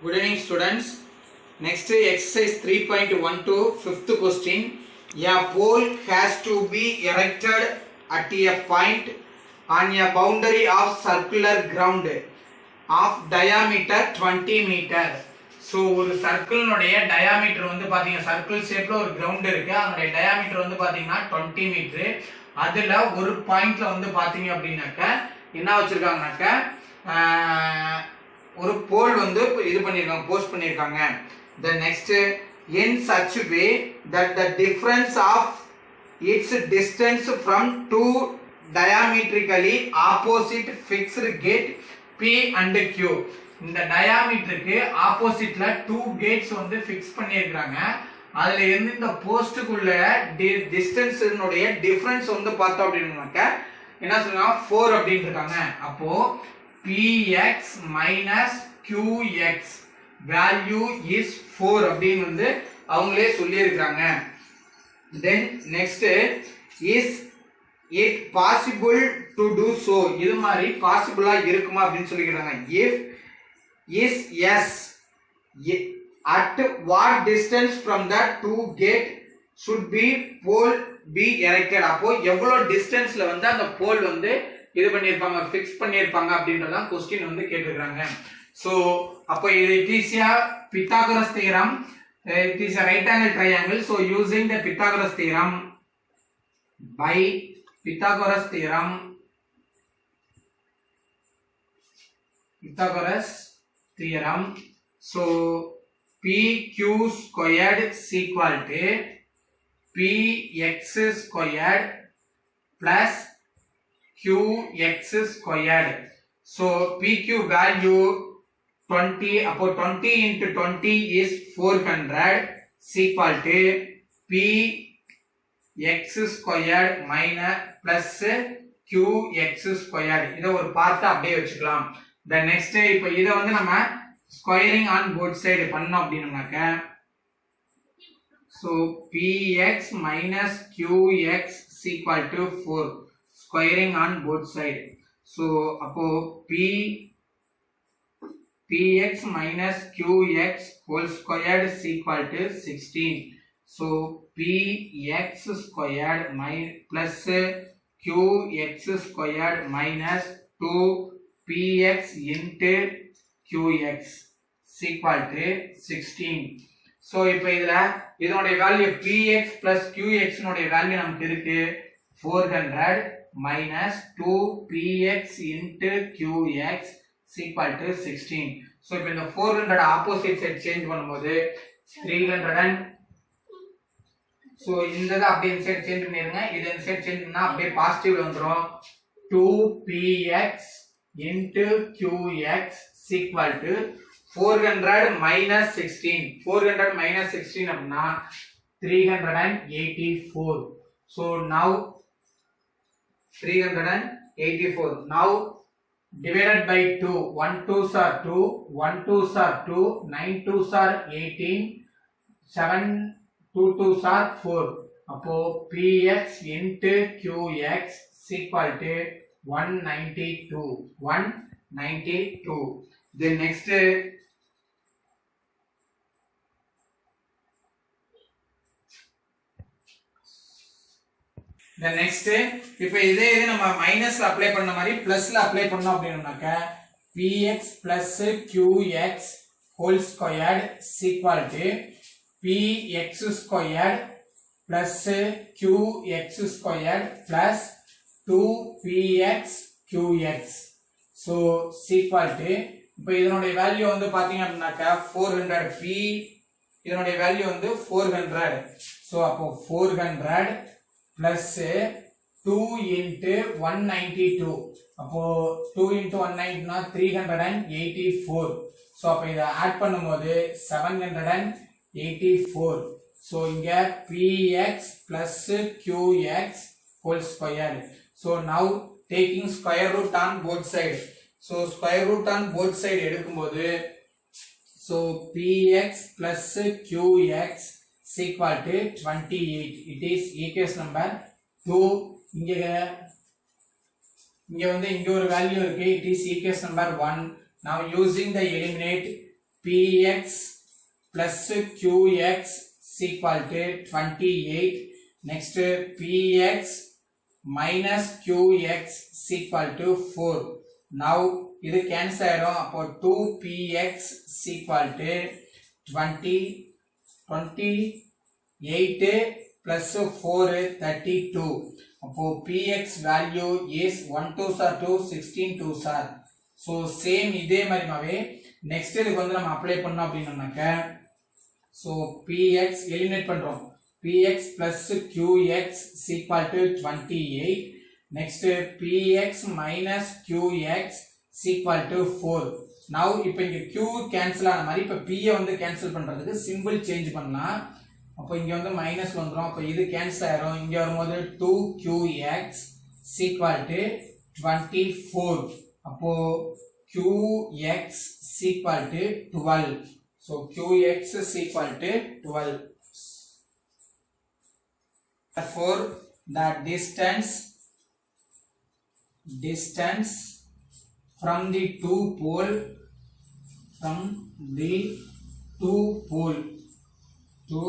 Good evening students. Next exercise 3.12 fifth question. A pole has to be erected at a point on a boundary of circular ground of diameter 20 meter. So ஒரு சர்க்கிளினுடைய diameter வந்து பாத்தீங்கன்னா circle ஷேப்ல ஒரு ground இருக்கு. அதனுடைய diameter வந்து பாத்தீங்கன்னா 20 metre. அதுல ஒரு பாயிண்ட்ல வந்து பாத்தீங்க அப்படின்னாக்க என்ன வச்சிருக்காங்கனாக்க ஒரு போல் வந்து இது பண்ணிருக்காங்க, போஸ்ட் பண்ணிருக்காங்க. The next, in such way that the difference of its distance from two diametrically opposite fixed gate P and Q. இந்த டயாமீட்டருக்கு ஆப்போசிட்ல 2 கேட்ஸ் வந்து ஃபிக்ஸ் பண்ணிருக்காங்க. அதுல இருந்து இந்த போஸ்டுக்குள்ள டிஸ்டன்ஸ்னுடைய டிஃபரன்ஸ் வந்து பார்த்தோம் அப்படின்னாக்க என்ன சொல்றாங்க 4 அப்படின்னு இருக்காங்க. அப்போ px minus qx value is 4 அப்படின்னு வந்து அவங்களே சொல்லி இருக்காங்க. Then next, is it possible to do so? இது மாதிரி பாசிபிளா இருக்குமா அப்படின்னு சொல்லிக்கிறாங்க. If is yes, at what distance from that two gate should be pole be erected? அப்போ எவ்வளவு டிஸ்டன்ஸ்ல வந்து அந்த போல் வந்து இது பண்ணிருப்பாங்க, ஃபிக்ஸ் பண்ணிருப்பாங்க அப்படின்றத क्वेश्चन வந்து கேட்டிருக்காங்க. சோ அப்போ இது it is a Pythagoras theorem, it is a right angle triangle. So using the Pythagoras theorem, by Pythagoras theorem, so pq squared is equal to px squared plus qx squared. So pq value 20, அப்போ 20 into 20 is 400 is equal to px squared minus plus qx squared. இத ஒரு பார்ட்டா அப்படியே வச்சுக்கலாம். The next, இப்போ இத வந்து நம்ம squaring on both side பண்ணோம் அப்படின்னாக்க so px minus qx is equal to 4, squaring on both side. So அப்போ px minus qx whole squared is equal to 16. So px squared plus qx squared minus 2 px into qx is equal to 16. So இப்போ இதுல இதனுடைய value px plus qx னுடைய value நமக்கு இருக்கு 400 minus 2 px into qx is equal to 16. So இப்போ இந்த 400 opposite side change பண்ணும்போது 300 so இந்த அப்படியே இந்த சைடு சேஞ்ச் பண்ணிருங்க. இது இந்த சைடு சேஞ்ச் பண்ணா அப்படியே பாசிட்டிவ்ல வந்துரும். 2px into qx is equal to 400 minus 16. 400 minus 16 அப்படின்னா 384. So now 384. Now divided by 2. 1 2s are 2, 1 2s are 2, 9 2s are 18, 7 2 2s are 4. அப்போ px into qx is equal to 192. Then next, இப்போ இதே நம்ம மைனஸ்ல apply பண்ண மாதிரி பிளஸ்ல அப்ளை பண்ணோம் அப்படின்னாக்க px plus qx whole squared is equal to px squared plus qx squared plus 2px qx. So is equal to இப்போ இதனுடைய வேல்யூ வந்து பாத்தீங்க அப்படின்னாக்க 400 p இதனுடைய வேல்யூ வந்து 400. So அப்போ 400 plus 2 into 192. அப்போ 2 into 192 னா 384. So அப்ப இத ஆட் பண்ணும்போது 784. So இங்க px plus qx whole squared. So now taking square root on both sides. So square root on both side எடுக்கும்போது so px plus qx is equal to 28. It is equation number 2. இங்க வந்து இங்க ஒரு value இருக்கு. It is equation number 1. Now using the eliminate px plus qx is equal to 28. Next px minus qx is equal to 4. Now இது cancel ஆயிடும். அப்போ 2px is equal to 28 plus 4 32. அப்போ px value is 1 2s are 2 16 2s are. So same இதே மாதிரிமாவே next இதுக்கு வந்து நம்ம apply பண்ணோம் அப்படின்னாக்க so px eliminate பண்றோம். px plus qx is equal to 28. Next px minus qx is equal to 4. Now இப்போ இங்க q cancel ஆன மாதிரி இப்போ p வந்து cancel பண்றதுக்கு symbol change பண்ணலாம். அப்போ இங்க வந்து மைனஸ் வந்துரும். அப்போ இது கேன்சல் ஆயிரும். இங்க வரும்போது 2qx is equal to 24. அப்போ qx is equal to 12. So qx is equal to 12. Therefore the distance from the two pole to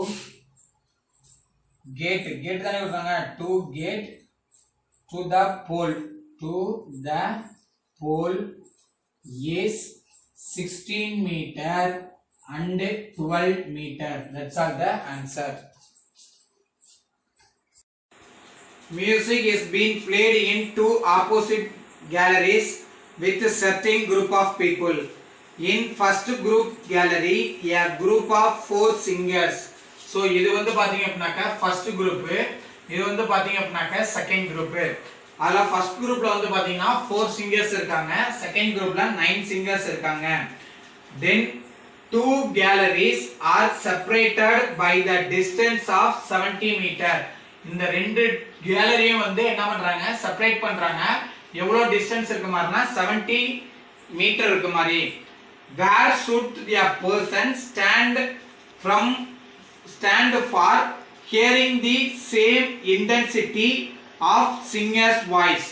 gate தானே கொடுத்தாங்க to gate to the pole is 16 meter and 12 meter. That's all the answer. Music is being played in two opposite galleries with a certain group of people. In first group gallery a group of 4 singers. So இது வந்து பாத்தீங்க அப்படினாக்க first group, இது வந்து பாத்தீங்க அப்படினாக்க second group. அதுல first groupல வந்து பாத்தீங்கன்னா 4 singers இருக்காங்க, second groupல 9 singers இருக்காங்க. Then two galleries are separated by the distance of 70 meter. இந்த ரெண்டு கேலரியும் வந்து என்ன பண்றாங்க செப்பரேட் பண்றாங்க. எவ்வளவு டிஸ்டன்ஸ் இருக்கு மாதிரினா 70 மீட்டர் இருக்கு மாதிரி. Where should the person stand for hearing the same intensity of singer's voice?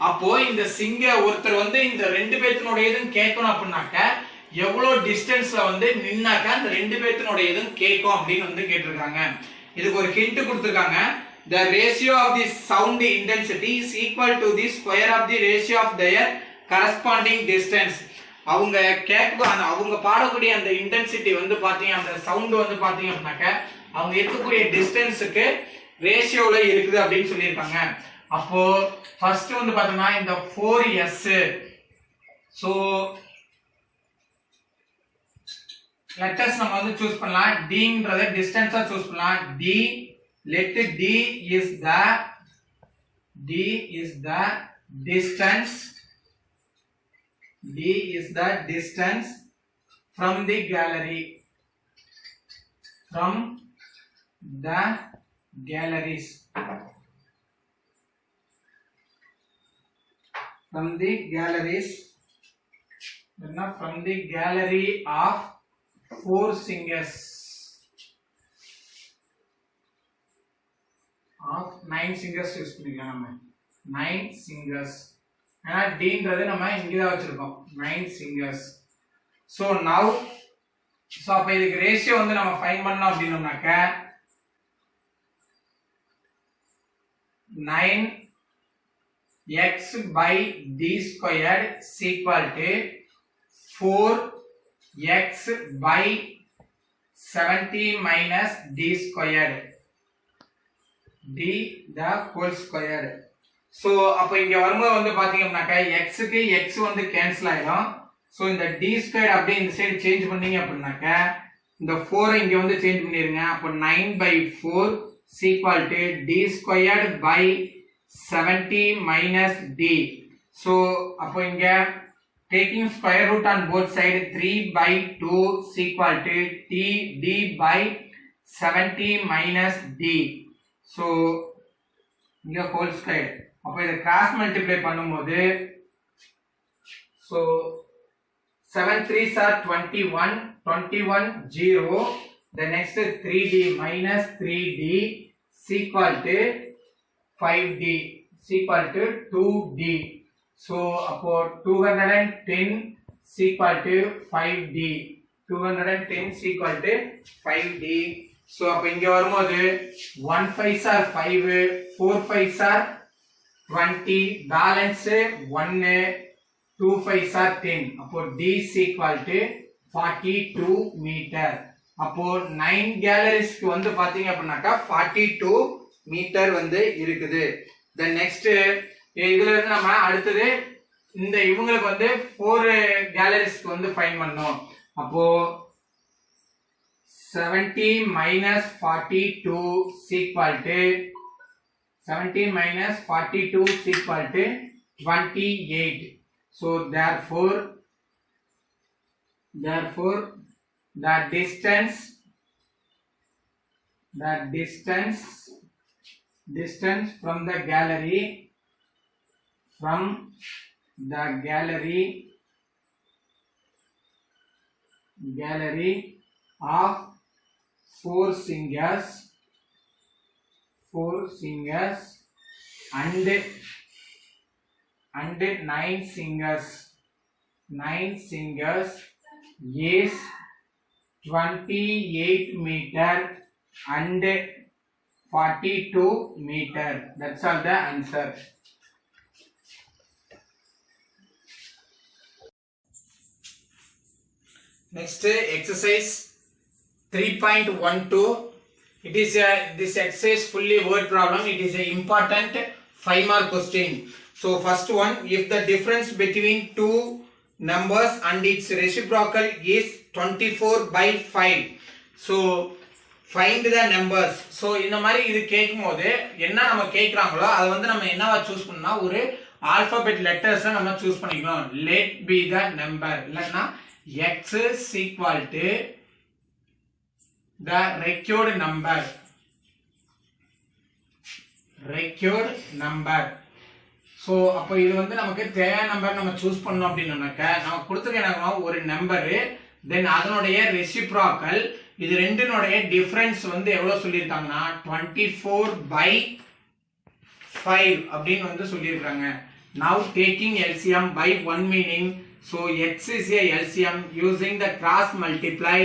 அப்போ இந்த சிங்கர் ஒருத்தர் வந்து இந்த ரெண்டு பேத்துனோடயதும் கேட்கணும் அப்படினாக்க எவ்வளவு டிஸ்டன்ஸ்ல வந்து நின்னாக்க அந்த ரெண்டு பேத்துனோடயதும் கேட்கும் அப்படின்னு வந்து கேட்டிருக்காங்க. இதுக்கு ஒரு ஹிண்ட் கொடுத்திருக்காங்க. The ratio of the sound intensity is equal to the square of the ratio of their corresponding distance. அவங்க அவங்க பாடக்கூடிய அந்த இன்டென்சிட்டி வந்து பாத்தீங்க, அந்த சவுண்ட் வந்து பாத்தீங்க அப்படினாக்க அவங்க இருக்கக்கூடிய டிஸ்டன்ஸுக்கு ரேஷியோல இருக்குது அப்படின்னு சொல்லியிருக்காங்க. அப்போ ஃபர்ஸ்ட் வந்து பாத்தீங்கன்னா இந்த 4s, சோ லெட்டர்ஸ் நம்ம வந்து சூஸ் பண்ணலாம். dன்றத டிஸ்டன்ஸா சூஸ் பண்ணலாம். let d is the distance from the galleries. From the gallery of 4 singers of 9 singers use பண்ணிக்கலாம். நம்ம 9 singers, ஏன்னா dன்றது நம்ம இங்க தான் வச்சிருக்கோம் 9 singers. so now அப்ப இதுக்கு ரேஷியோ வந்து நம்ம ஃபைண்ட் பண்ணோம் அப்படினோம்னாக்க 9x by d squared is equal to 4x by 70 minus d squared, d the whole squared. so அப்ப இங்க வரும்போது வந்து பாத்தீங்கன்னாக்க x க்கு x வந்து கேன்சல் ஆயிடும். so இந்த d squared அப்படியே இந்த சைடு சேஞ்ச் பண்ணீங்க அப்படினாக்க இந்த 4 இங்க வந்து சேஞ்ச் பண்ணிருங்க. அப்ப 9/4 is equal to d squared by 70 minus d. so அப்ப இங்க taking square root on both side 3/2 is equal to d by 70 minus d. so இங்க whole square. அப்ப இத கிராஸ் மல்டிப்ளை பண்ணும்போது so 7 3s are 21 0. the next 3d minus 3d is equal to 5d is equal to 2d. so அப்போ 210 is equal to 5d. 210 is equal to 5D. So அப்ப இங்க வரும்போது 1 5s are 5, 4 5s are 20, balance 1, 2 5s are 10. அப்போ D is equal to 42 meter. அப்போ 9 galleries வந்து பாத்தீங்க அப்படின்னாக்கா 42 metre வந்து இருக்குது. Then next இதுல இருந்து நம்ம அடுத்தது இந்த இவங்களுக்கு வந்து 4 galleries வந்து ஃபைண்ட் பண்ணோம். அப்போ 70 minus 42 is equal to 70 minus 42 is equal to 28. So therefore the distance from the gallery of 4 singers and 9 singers is 28 meter and 42 meter. That's all the answer. Next exercise 3.12. It is this exercise fully word problem. It is an important 5 mark question. So first one, if the difference between two numbers and its reciprocal is 24 by 5. So find the numbers. So இந்த மாதிரி இது கேக்கும்போது என்ன நம்ம கேக்குறாங்களோ அது வந்து நம்ம என்னவா சூஸ் பண்ணா ஒரு alphabet letters நம்ம சூஸ் பண்ணிக்கணும். Let be the number. இல்லனா x is equal to the required number. So அப்ப இது வந்து நமக்கு தேவையான நம்பர் நம்ம சூஸ் பண்ணோம் அப்படின்னாக்க நம்ம கொடுத்திருக்க ஒரு நம்பர் தென் அதனுடைய ரெசிப்ரோக்கல் இது ரெண்டினுடைய டிஃபரன்ஸ் வந்து எவ்வளவு சொல்லிருக்காங்கன்னா 24 by 5 அப்படின்னு வந்து சொல்லிருக்காங்க. Now taking LCM by one meaning, so x is a LCM using the cross multiply.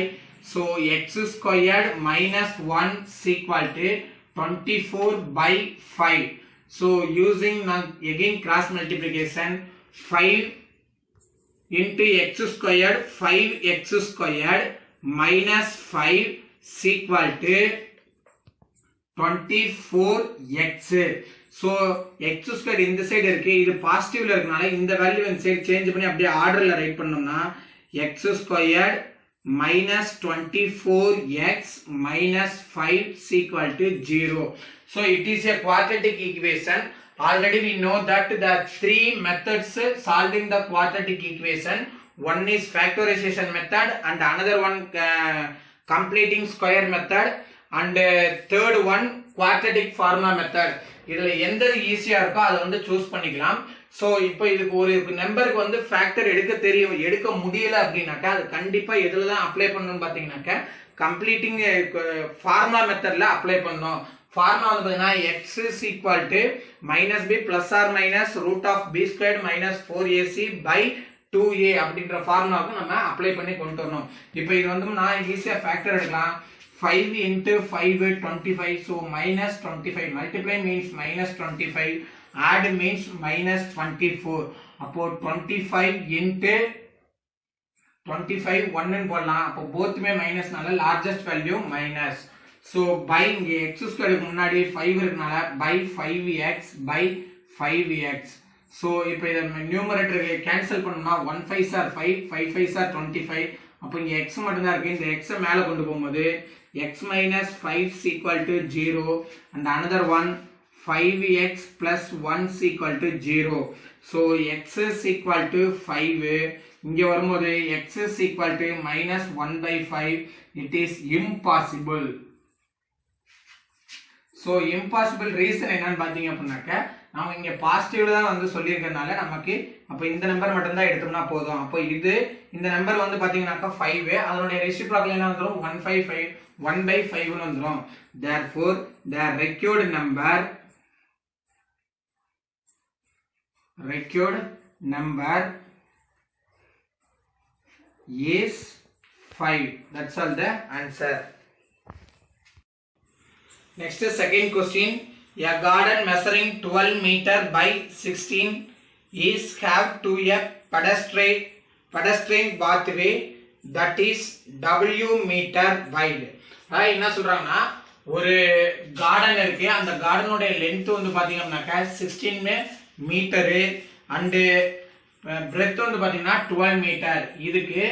So x squared minus 1 is equal to 24 by 5. So using again cross multiplication, 5 into x squared, 5x squared minus 5 is equal to 24x. So x squared இந்த side இருக்கு, இது பாசிட்டிவ்ல இருக்கனால இந்த value இந்த side change பண்ணி அப்படியே ஆர்டர்ல right பண்ணோம்னா x squared minus 24x minus 5 is equal to 0. So it is a quadratic equation. Already we know that the three methods solving the quadratic equation. One is factorization method and another one completing square method and third one quadratic formula method. இதுல எந்த ஈஸியா இருக்கோ அதை வந்து choose பண்ணிக்கலாம். So இப்போ இதுக்கு ஒரு நம்பருக்கு வந்து ஃபேக்டர் எடுக்க முடியல அப்படின்னாக்கா அது கண்டிப்பா எதுல தான் அப்ளை பண்ணணும்னு பாத்தீங்கன்னாக்கா கம்ப்ளீட்டிங் ஃபார்முலா மெத்தட்ல அப்ளை பண்ணணும். ஃபார்முலா வந்து பாத்தீங்கன்னா x is equal to minus b plus or minus root of b squared minus 4ac by 2a அப்படின்ற ஃபார்முலாவுக்கு நம்ம அப்ளை பண்ணி கொண்டு வரணும். இப்போ இது வந்து நான் ஈஸியா ஃபேக்டர் எடுக்கலாம். 5 into 5 25, so minus 25, multiply means minus 25, add means minus 24. அப்போ 25 into 25 1 ன்னு போடலாம். அப்போ bothமே மைனஸ்னால largest value minus. So by இங்க x ஸ்கொயருக்கு முன்னாடி 5 இருக்கனால by 5x by 5x. So இப்போ இத நியூமரேட்டர் கேன்சல் பண்ணோம்னா 1 5s are 5, 5 5s are 25. அப்போ இங்க x மட்டும் தான் இருக்கு. இந்த x மேல கொண்டு போகும்போது x minus 5 is equal to 0 and another one 5x plus 1 is equal to 0. So x is equal to 5. இங்க வரும்போது x is equal to minus 1 by 5. It is impossible. So impossible reason என்னன்னு பாத்தீங்க அப்படின்னாக்க நாம இங்க பாசிட்டிவ்ல தான் வந்து சொல்லியிருக்கனால நமக்கு அப்ப இந்த நம்பர் மட்டும் தான் எடுத்தோம்னா போதும். அப்ப இது இந்த நம்பர் வந்து பாத்தீங்கன்னாக்க 5 அதனுடைய ரெசிப்ரோக்கல் என்ன வந்துரும் 155 1 by 5 ன்னு வந்துரும். Therefore the required number is 5. That's all the answer. Next second question. A garden measuring 12 meter by 16 is have to a pedestrian pathway that is W meter wide. என்ன சொல்றாங்கன்னா ஒரு கார்டன் இருக்கு, அந்த கார்டனோட length வந்து பாத்தீங்கன்னாக்கா 16 metre and breadth வந்து பாத்தீங்கன்னா 12 metre. இதுக்கு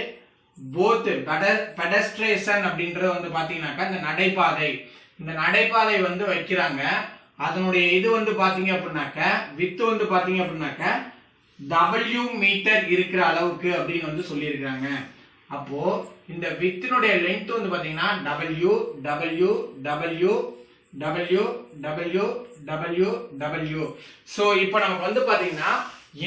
போத் பெடஸ்ட்ரேஷன் அப்படின்றது வந்து பாத்தீங்கன்னாக்கா இந்த நடைபாதை வந்து வைக்கிறாங்க. அதனுடைய இது வந்து பாத்தீங்க அப்படின்னாக்க வித்து வந்து பாத்தீங்க அப்படின்னாக்க W மீட்டர் இருக்கிற அளவுக்கு அப்படின்னு வந்து சொல்லியிருக்காங்க. அப்போ இந்த வித்தினுடைய லென்த் வந்து பாத்தீங்கன்னா W W W W W W W. So இப்போ நமக்கு வந்து பாத்தீங்கன்னா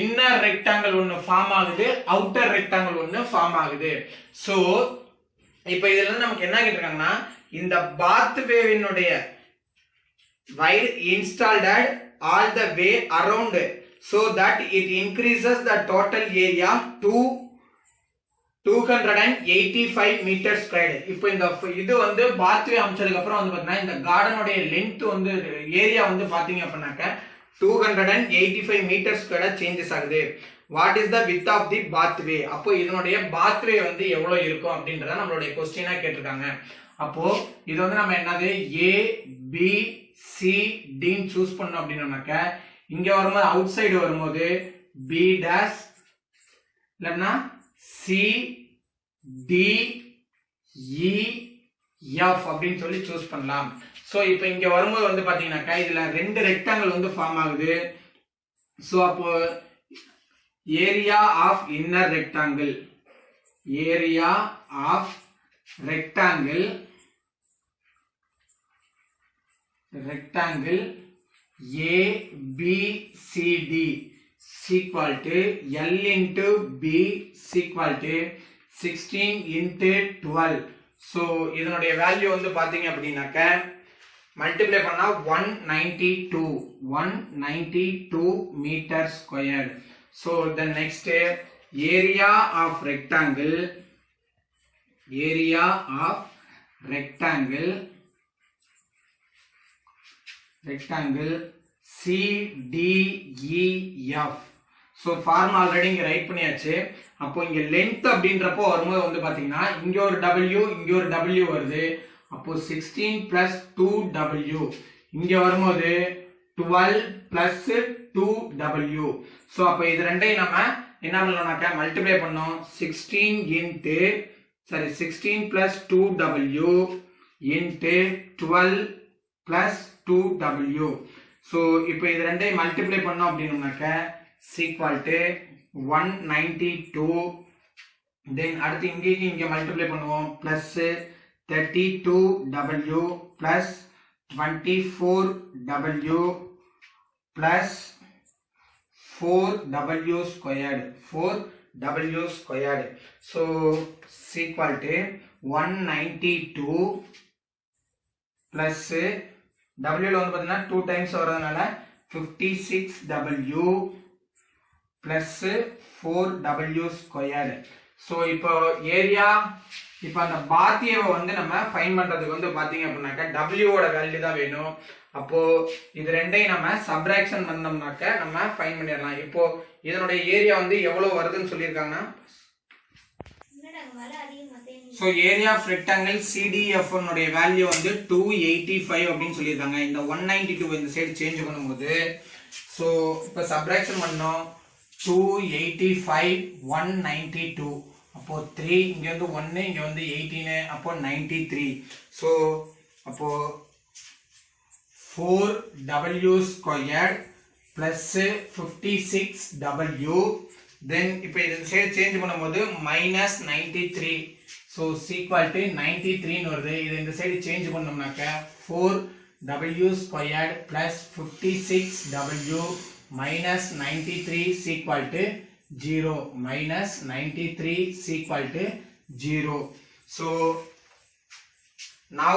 இன்னர் ரெக்டாங்கிள் ஒன்னு ஃபார்ம் ஆகுது, அவுட்டர் ரெக்டாங்கிள் ஒன்னு ஃபார்ம் ஆகுது. சோ இப்போ இதுல இருந்து நமக்கு என்ன கேட்டிருக்காங்கன்னா இந்த பாத்வேவினுடைய wire installed at all the way around so that it increases the total area to 285 meter squared. இப்போ இந்த இது வந்து பாத்வே அமைச்சதுக்கு அப்புறம் வந்து பாத்தீங்கன்னா இந்த கார்டனோட லென்த் வந்து ஏரியா வந்து பாத்தீங்க அப்படின்னாக்க 285 meter squared சேஞ்சஸ் ஆகுது. What is the width of the pathway? அப்போ இதனுடைய பாத்வே வந்து எவ்வளவு இருக்கும் அப்படின்றத நம்மளுடைய क्वेश्चनா கேட்டிருக்காங்க. அப்போ இது வந்து நம்ம என்னது A B C D ன்னு சூஸ் பண்ணோம் அப்படின்னாக்க இங்க வரும்போது அவுட் சைடு வரும்போது B டேஷ் இல்லனா C D E F அப்படின்னு சொல்லி சூஸ் பண்ணலாம். சோ இப்போ இங்க வரும்போது வந்து பாத்தீங்கன்னாக்கா இதுல ரெண்டு ரெக்டாங்கிள் வந்து ஃபார்ம் ஆகுது. சோ அப்போ area of inner rectangle rectangle ABCD is equal to L into B is equal to 16 into 12. So இதனுடைய வேல்யூ வந்து பாத்தீங்க அப்படின்னாக்க மல்டிப்ளை பண்ணா 192 meter squared. So the next area of rectangle CDEF. So form already இங்க write பண்ணியாச்சு. அப்போ இங்க length அப்படின்றப்போ வரும்போது வந்து பாத்தீங்கன்னா இங்க ஒரு W இங்க ஒரு W வருது. அப்போ 16 plus 2W. இங்க வரும்போது 12 plus 2W. சோ அப்போ இது ரெண்டையும் நம்ம என்ன பண்ணலாம்னாக்க மல்டிப்ளை பண்ணோம். 16 plus 2W into 12 plus 2W. so இப்போ இது ரெண்டையும் மல்டிப்ளை பண்ணோம் அப்படின்னாக்க equal to 192. then அடுத்து இங்க மல்டிப்ளை பண்ணுவோம் plus 32W plus 24W plus 4W squared. so equal to 192 plus W ல வந்து பாத்தீங்கன்னா 2 டைம்ஸ் வரதுனால 56W plus 4W squared. so இப்போ ஏரியா இப்போ அந்த பாத்தியவை வந்து நம்ம ஃபைண்ட் பண்றதுக்கு வந்து பாத்தீங்க அப்படின்னாக்க W ஓட வேல்யூ தான் வேணும். அப்போ இது ரெண்டையும் நம்ம சப்ட்ராக்ஷன் பண்ணோம்னாக்க நம்ம ஃபைண்ட் பண்ணிடலாம். இப்போ இதனுடைய ஏரியா வந்து எவ்வளவு வருதுன்னு சொல்லியிருக்காங்கன்னா so area of rectangle CDF உடைய வேல்யூ வந்து 285 அப்படினு சொல்லிருக்காங்க. இந்த 192 இந்த சைடு சேஞ்ச் பண்ணும்போது so இப்ப சப்ட்ராக்ஷன் பண்ணோம் 285 192 அப்போ 3 இங்க வந்து 1 இங்க வந்து 18 அப்போ 93. so அப்போ 4W squared plus 56W. then இப்போ இந்த சைடு சேஞ்ச் பண்ணும்போது -93. so equal to 93 ன்னு வருது. இது இந்த சைடு சேஞ்ச் பண்ணோம்னாக்க 4W squared plus 56W minus 93 is equal to 0. minus 93 is equal to 0. so now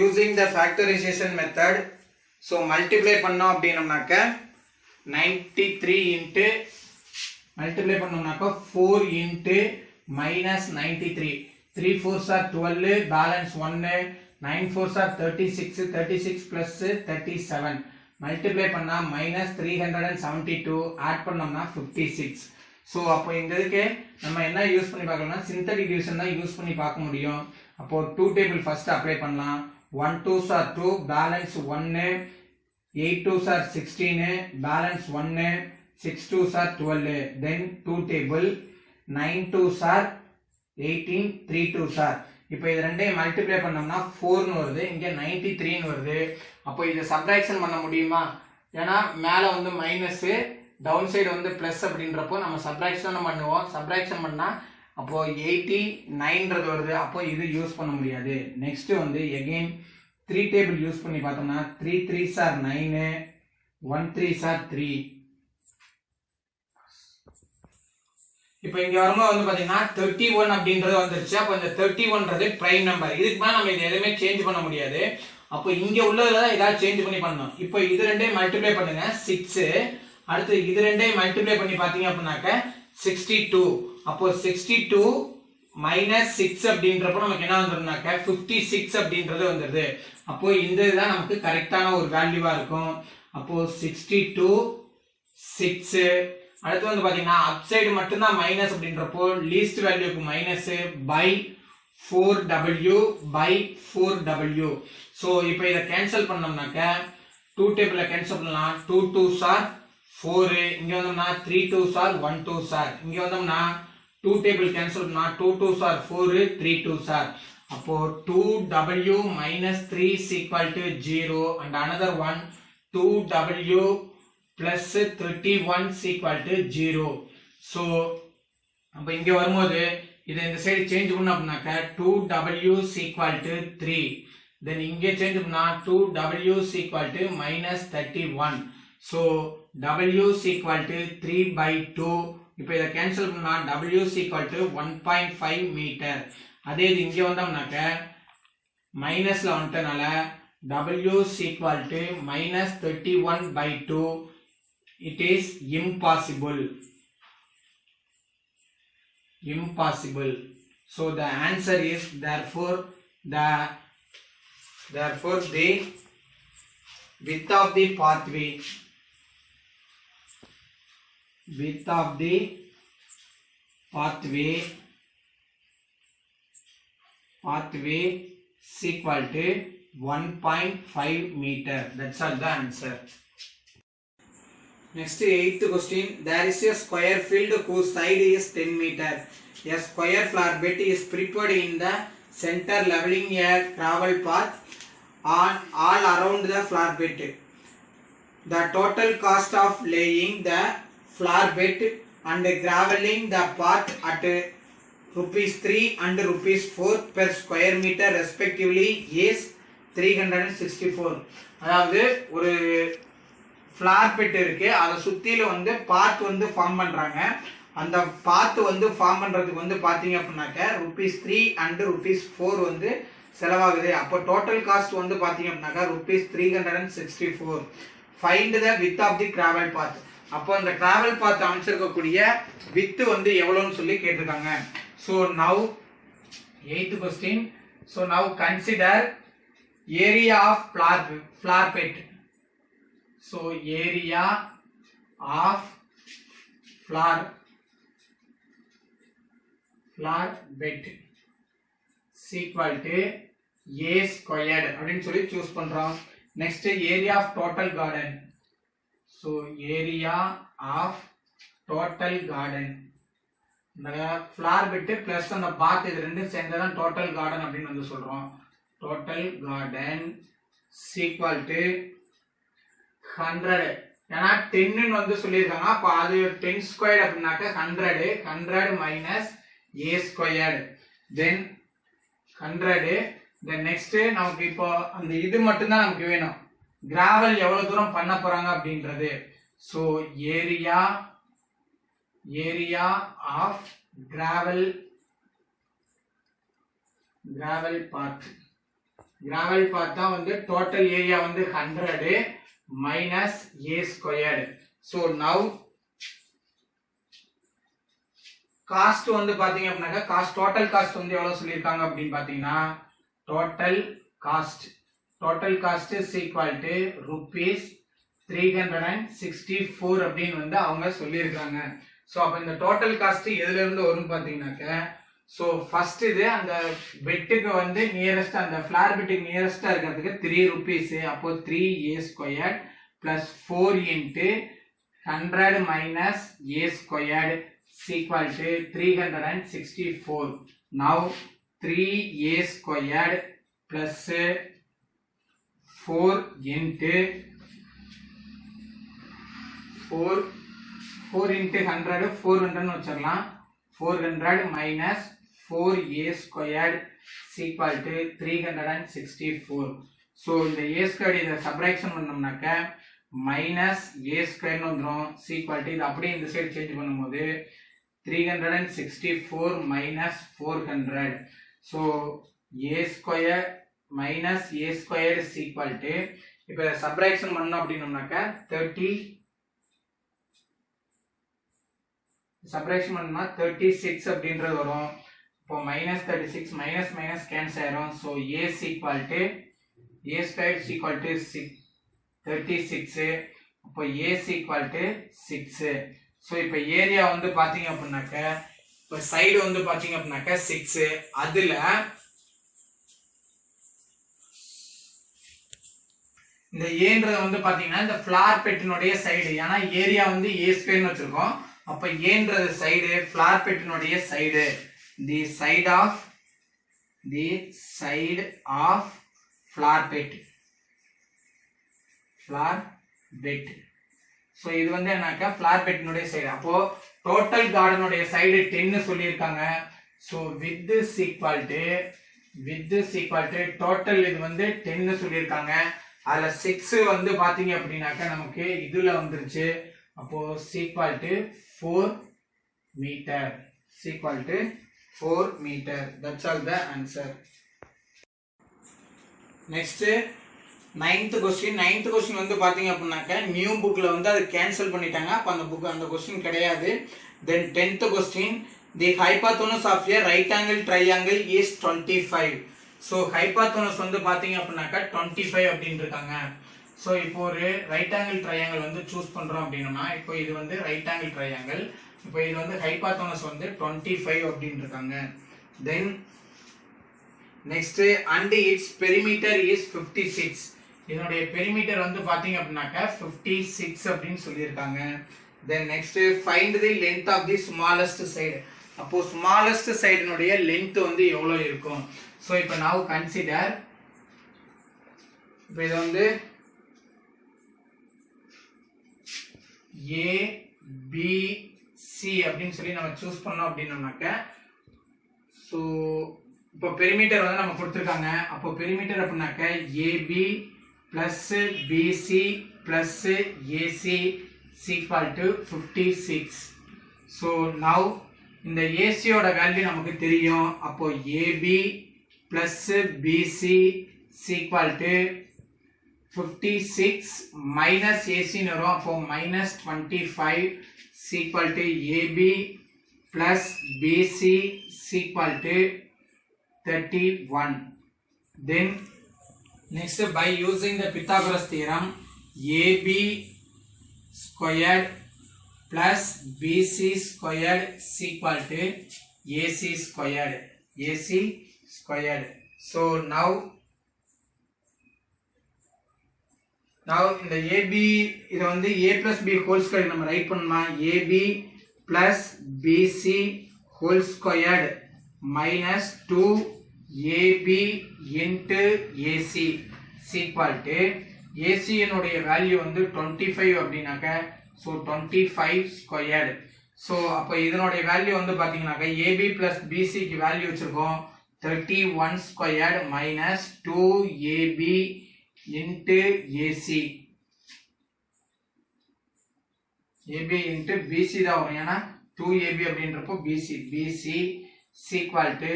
using the factorization method so multiply பண்ணோம் அப்படினோம்னாக்க 93 into multiply பண்ணோம்னாக்க 4 into minus 93 3 4s are 12, balance 1, 9 4s are 36, 36 plus 37, multiply பண்ணா minus 372, add பண்ணோம்னா 56. So அப்போ இந்த இதுக்கு நம்ம என்ன use பண்ணி பார்க்கலாம்னா synthetic division தான் யூஸ் பண்ணி பார்க்க முடியும். அப்போ 2 டேபிள் ஃபர்ஸ்ட் அப்ளை பண்ணலாம். 1 2s are 2, balance 1, 8 2s are 16, balance 1, 6 2s are 12, then 2 table 9 2s are 18, 3 2s are. இப்போ இது ரெண்டையும் மல்டிப்ளை பண்ணோம்னா 4 னு வருது, இங்க 93 னு வருது. அப்போ இத சப்ட்ராக்ஷன் பண்ண முடியுமா? ஏனா மேல வந்து மைனஸ், டவுன் சைடு வந்து பிளஸ் அப்படின்றப்போ நம்ம சப்ட்ராக்ஷன் பண்ணுவோம். சப்ட்ராக்ஷன் பண்ணா அப்போ 89ன்றது வருது. அப்போ இது யூஸ் பண்ண முடியாது. நெக்ஸ்ட் வந்து again 3 டேபிள் யூஸ் பண்ணி பார்த்தோம்னா 3 3s are 9, 1 3s are 3. இப்போ இங்க வரும்போது வந்து பாத்தீங்கன்னா 31 அப்படின்றது வந்துருச்சு. அப்போ இந்த 31ன்றது பிரைம் நம்பர். இதுக்கு மேல நம்ம இது எதுவுமே சேஞ்ச் பண்ண முடியாது. அப்போ இங்க உள்ளதுல ஏதாவது சேஞ்ச் பண்ணி பண்ணனும். இப்போ இது ரெண்டையும் மல்டிப்ளை பண்ணுங்க 6, அடுத்து இது ரெண்டையும் மல்டிப்ளை பண்ணி பாத்தீங்க அப்படினாக்க 62. அப்போ 62 மைனஸ் 6 அப்படின்றப்போ நமக்கு என்ன வந்துரும்னாக்க 56 அப்படின்றது வந்துருது. அப்போ இந்த இதுதான் நமக்கு கரெக்டான ஒரு வேல்யூவா இருக்கும். அப்போ 62 6. அடுத்து வந்து பாத்தீங்கன்னா அப் சைடு மட்டும் தான் மைனஸ் அப்படின்றப்போ லீஸ்ட் வேல்யூக்கு minus by 4w by 4w. So இப்போ இத கேன்சல் பண்ணோம்னாக்க 2 டேபிள்ல கேன்சல் பண்ணலாம். 2 2s are 4, இங்க வந்தோம்னா 3 2s are 1 2s are, இங்க வந்தோம்னா 2 டேபிள் கேன்சல் பண்ணா 2 2s are 4, 3 2s are. அப்போ 2w minus 3 is equal to 0 and another one 2w plus 31 is equal to 0. so அப்ப இங்க வரும்போது இத இந்த சைடு சேஞ்ச் பண்ணோம் அப்படினாக்க 2w is equal to 3, then இங்க சேஞ்ச் பண்ணா 2w is equal to minus 31. so w is equal to 3 by 2. இப்போ இத கேன்சல் பண்ணா w is equal to 1.5 metre. அதே இது இங்க வந்தோம்னாக்க மைனஸ்ல வந்துட்டனால w is equal to minus 31 by 2. it is impossible. So the answer is therefore the width of the pathway is equal to 1.5 meter. That's all the answer. Next 8th question. There is a square field whose side is 10 meter. A square flower bed is prepared in the center, leveling a gravel path on all around the flower bed. The total cost of laying the flower bed and graveling the path at rupees 3 and rupees 4 per square meter respectively is 364. அதாவது ஒரு flower bed இருக்கு, அதை சுத்தில வந்து பாத் வந்து form பண்றாங்க. அந்த பாத் வந்து form பண்றதுக்கு வந்து பாத்தீங்க அப்படின்னாக்க rupees 3 and rupees 4 வந்து செலவாகுது. அப்போ டோட்டல் காஸ்ட் வந்து பாத்தீங்க அப்படின்னாக்க rupees 364. Find the width of the travel path. அப்போ அந்த டிராவல் பாத் அமைச்சிருக்கக்கூடிய வித் வந்து எவ்வளவுன்னு சொல்லி கேட்டிருக்காங்க. So now 8th question. So now consider area of flower bed. So area of flower bed is equal to a squared அப்படினு சொல்லி choose பண்றோம். Next area of total garden. so area of total garden, இந்த flower bed plus அந்த path இது ரெண்டும் சேர்ந்ததான் total garden அப்படின்னு வந்து சொல்றோம். Total garden is equal to 100. ஏன்னா 10 வந்து சொல்லியிருக்காங்க. அப்போ அது 10 ஸ்கொயர்ட் அப்படின்னாக்க 100 minus a squared, then 100. Then next நமக்கு இப்போ அந்த இது மட்டும்தான் நமக்கு வேணும், கிராவல் எவ்வளவு தூரம் பண்ண போறாங்க அப்படின்றது. ஸோ ஏரியா ஆஃப் கிராவல் பாத் தான் வந்து டோட்டல் ஏரியா வந்து 100 minus a squared. So now cost வந்து பாத்தீங்க அப்படின்னாக்கா காஸ்ட் டோட்டல் காஸ்ட் வந்து எவ்வளவு சொல்லியிருக்காங்க அப்படின்னு பாத்தீங்கன்னா total cost is equal to rupees 364 அப்படின்னு வந்து அவங்க சொல்லியிருக்காங்க. ஸோ அப்போ இந்த டோட்டல் காஸ்ட் எதுல இருந்து வரும் பார்த்தீங்கன்னாக்க ஸோ ஃபர்ஸ்ட் இது அந்த பெட்டுக்கு வந்து நியரஸ்ட் அந்த ஃபிளார் பெட்டுக்கு நியரஸ்டா இருக்கிறதுக்கு 3 rupees. அப்போ 3a² plus 4 into 100 minus a² is equal to 364. Now 3a² plus 4 into 4 into 100 400 வச்சிரலாம் 400 minus 4a² is equal to 364. so இந்த a² இத சப்ட்ராக்ஷன் பண்ணோம்னாக்க minus a² வந்துரும் is equal to இது அப்படியே இந்த சைடு சேஞ்ச் பண்ணும்போது 364 minus 400. so a² minus a² is equal to இப்போ subtraction பண்ணோம் அப்படினோம்னாக்க 30 subtraction பண்ணா 36 அப்படின்றது வரும். இப்போ -36 மைனஸ் கேன்சல் ஆயிரும். So a is equal to a² is equal to 36. அப்போ a is equal to 6. So இப்போ ஏரியா வந்து பாத்தீங்க அப்படினாக்க இப்போ சைடு வந்து பாத்தீங்க அப்படினாக்க 6. அதுல இந்த ஏன்றது வந்து பாத்தீங்கன்னா இந்த ஃபிளார் பெட்டினுடைய சைடு. ஏன்னா ஏரியா வந்து a² ன்னு வச்சிருக்கோம். அப்ப ஏன்றது சைடு ஃபிளார் பெட்டினுடைய side the side of flower bed so இது வந்து என்னக்கா ஃபிளார் பெட்டினுடைய சைடு. அப்போ டோட்டல் கார்டனுடைய சைடு 10 சொல்லியிருக்காங்க. So width is equal to total இது வந்து 10 சொல்லியிருக்காங்க. அதுல 6 வந்து பாத்தீங்க அப்படின்னாக்க நமக்கு இதுல வந்துருச்சு. அப்போ equal to 4 meter. Equal to 4 meter. That's all the answer. Next 9th question. 9th question வந்து பாத்தீங்க அப்படின்னாக்க நியூ புக்ல வந்து அது கேன்சல் பண்ணிட்டாங்க. அப்ப அந்த கொஸ்டின் கிடையாது. Then 10th question. The hypotenuse of a right angle triangle is 25. So hypotenuse வந்து பாத்தீங்க அப்படின்னாக்க 25 அப்படின்னு இருக்காங்க. ஸோ இப்போ ஒரு ரைட் ஆங்கிள் ட்ரையாங்கிள் வந்து சூஸ் பண்ணுறோம் அப்படின்னா இப்போ இது வந்து ரைட் ஆங்கிள் ட்ரையாங்கிள். இப்போ இது வந்து ஹைபாத்தனஸ் வந்து 25 அப்படின்னு இருக்காங்க. Then next and it's perimeter is 56. இதனுடைய பெரிமீட்டர் வந்து பார்த்தீங்க அப்படின்னாக்க 56 அப்படின்னு சொல்லியிருக்காங்க. Then next find the length of the smallest side. அப்போ ஸ்மாலஸ்ட் சைடினுடைய லென்த் வந்து எவ்வளோ இருக்கும். ஸோ இப்போ நவ் கன்சிடர் இப்போ இது வந்து A B C அப்படின்னு சொல்லி நம்ம சூஸ் பண்ணோம் அப்படின்னோம்னாக்க ஸோ இப்போ பெரிமீட்டர் வந்து நம்ம கொடுத்துருக்காங்க. அப்போ பெரிமீட்டர் அப்படின்னாக்க AB plus BC plus AC equal to 56. So now இந்த ஏசியோட வேல்யூ நமக்கு தெரியும். அப்போ AB plus BC equal to 56 minus AC வரும். அப்போ -25 equal to AB plus BC equal to 31. Then next, by using the Pythagoras theorem, AB squared plus BC squared equal to AC squared. So now இந்த AB இது வந்து A plus B whole squared நம்ம right பண்ணோம்னா AB plus BC whole squared minus 2AB into AC equal to AC னுடைய value வந்து 25 அப்படினாக்க so 25 squared. so அப்ப இதனுடைய வேல்யூ வந்து பாத்தீங்கன்னாக்க AB plus BC க்கு வேல்யூ வச்சிருக்கோம் 31 squared minus 2AB into AC. AB into BC தான் வரும். ஏன்னா 2AB அப்படின்றப்போ BC equal to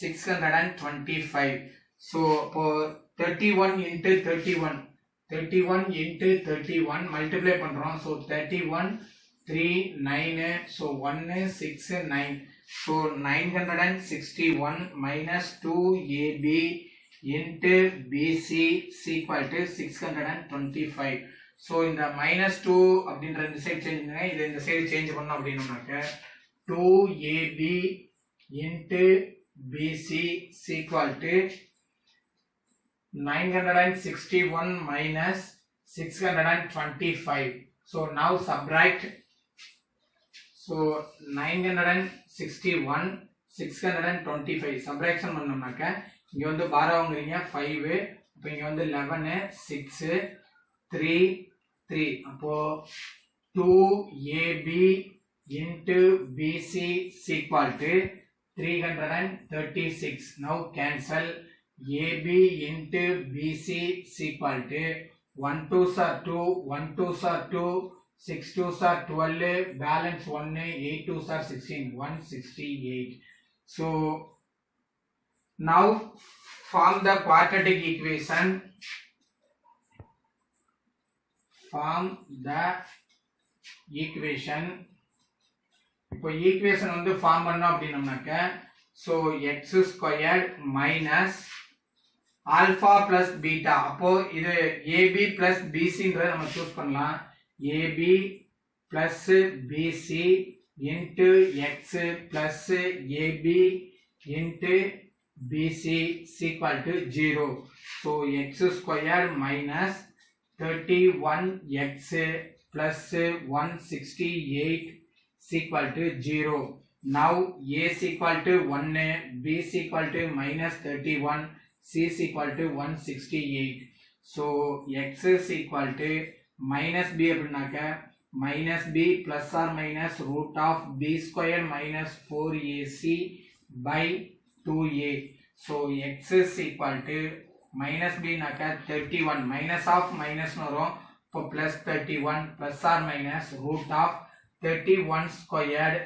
625. so அப்போ 31 into 31 multiply பண்றோம். so 31 3 9 so 1 6 9 So 961 minus 2ab into BC is equal to 625. So இந்த minus 2 அப்படின்ற இந்த சைடு சேஞ்ச் பண்ணுங்க, இது இந்த சைடு சேஞ்ச் பண்ணோம் அப்படின்னாக்க 2ab into BC is equal to 961 minus 625. So now subtract. So 961 625 subtraction பண்ணோம்னாக்க இங்க வந்து 12 வாங்குறீங்க 5, அப்ப இங்க வந்து 11 6 3 3, அப்போ 2ab into BC is equal to 336. Now cancel. AB into BC is equal to 1 2s are 2, 1 2s are 2, 6 2s are 12, balance 1, 8 2s are 16, 168. So now form the quadratic equation. Form the equation. இப்போ equation வந்து form பண்ணோம் அப்படின்னோம்னாக்க so x squared minus alpha plus beta. அப்போ இது AB plus BC ன்றதை நம்ம choose பண்ணலாம். AB plus BC into x plus AB into BC is equal to 0. So x squared minus 31x plus 168 is equal to 0. Now A is equal to 1, B is equal to minus 31, C is equal to 168. So x is equal to minus b அப்படினாக்க minus b plus or minus root of b square minus 4ac by 2a. So x is equal to minus b நாக்க 31 minus of minus வரும், இப்போ plus 31 plus or minus root of 31 squared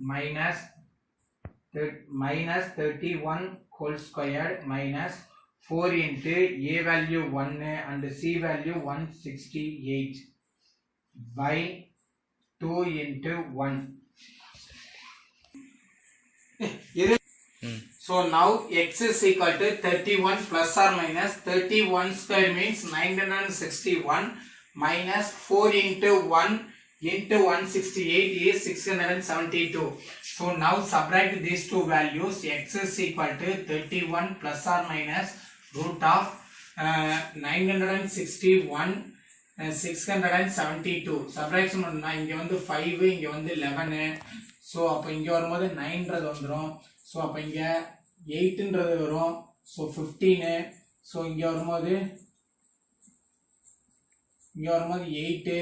minus 31 whole squared minus 4 into a value 1 and c value 168 by 2 into 1. So now x is equal to 31 plus or minus 31 square means 961 minus 4 into 1 into 168 is 672. So now subtract these two values. X is equal to 31 plus or minus root of 961 672. Subtraction பண்ணா இங்க வந்து 5 இங்க வந்து 11. So அப்ப இங்க வரும்போது 9ன்றது வந்துரும். So அப்ப இங்க 8ன்றது வரும். So 15. So இங்க வரும்போது 8,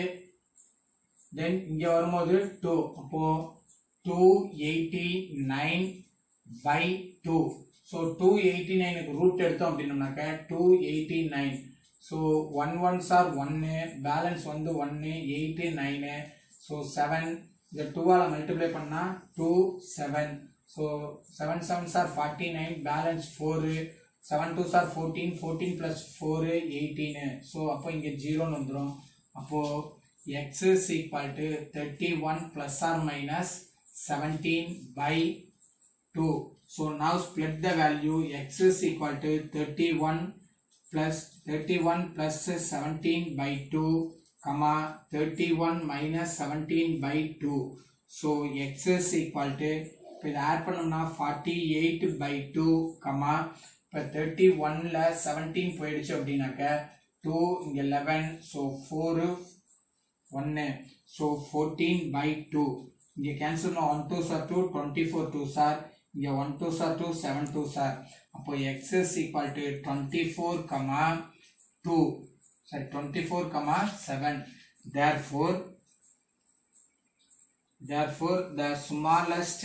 then இங்க வரும்போது 2, அப்போ 289 by 2. So 289 க்கு ரூட் எடுத்தோம் அப்படின்னாக்க 289. So 1 1s are 1, balance வந்து 1, 8 9. So 7, இந்த 2 ஆல மல்டிப்ளை பண்ணா 2 7. So 7 7s are 49, balance 4, 7 2s are 14, 14 plus 4 18. So அப்போ இங்க 0 ன்னு வந்துரும். அப்போ x is equal to 31 plus or minus 17 by 2. So now split the value. X is equal to 31 plus 17 by 2, comma 31 minus 17 by 2. So x is equal to, இப்போ இதை add பண்ணோம்னா 48 by 2, comma இப்போ 31ல 17 போயிடுச்சு அப்படின்னாக்க 2 இங்க 11, so 4 1, so 14 by 2. இங்க cancel பண்ணா 1 2s are 2, 24 2s are, இங்க 1 2s are 2, 7 2s are. அப்போ x is equal to 24 comma 2, sorry 24 comma 7. Therefore the smallest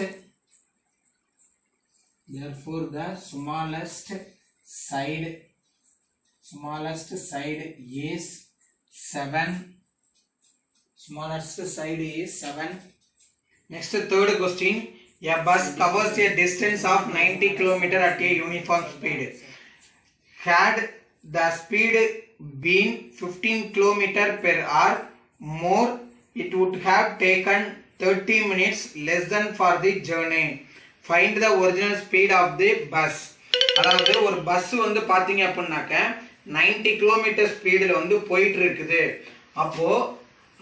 side is 7. Smallest side is 7. Next, third question. A bus covers a distance of 90 km at a uniform speed. Had the speed been 15 km per hour more, it would have taken 30 minutes less than for the journey. Find the original speed of the bus. அதாவது ஒரு bus வந்து பார்த்தீங்க அப்படின்னாக்க 90 kilometre ஸ்பீடில் வந்து போயிட்டு இருக்குது. அப்போ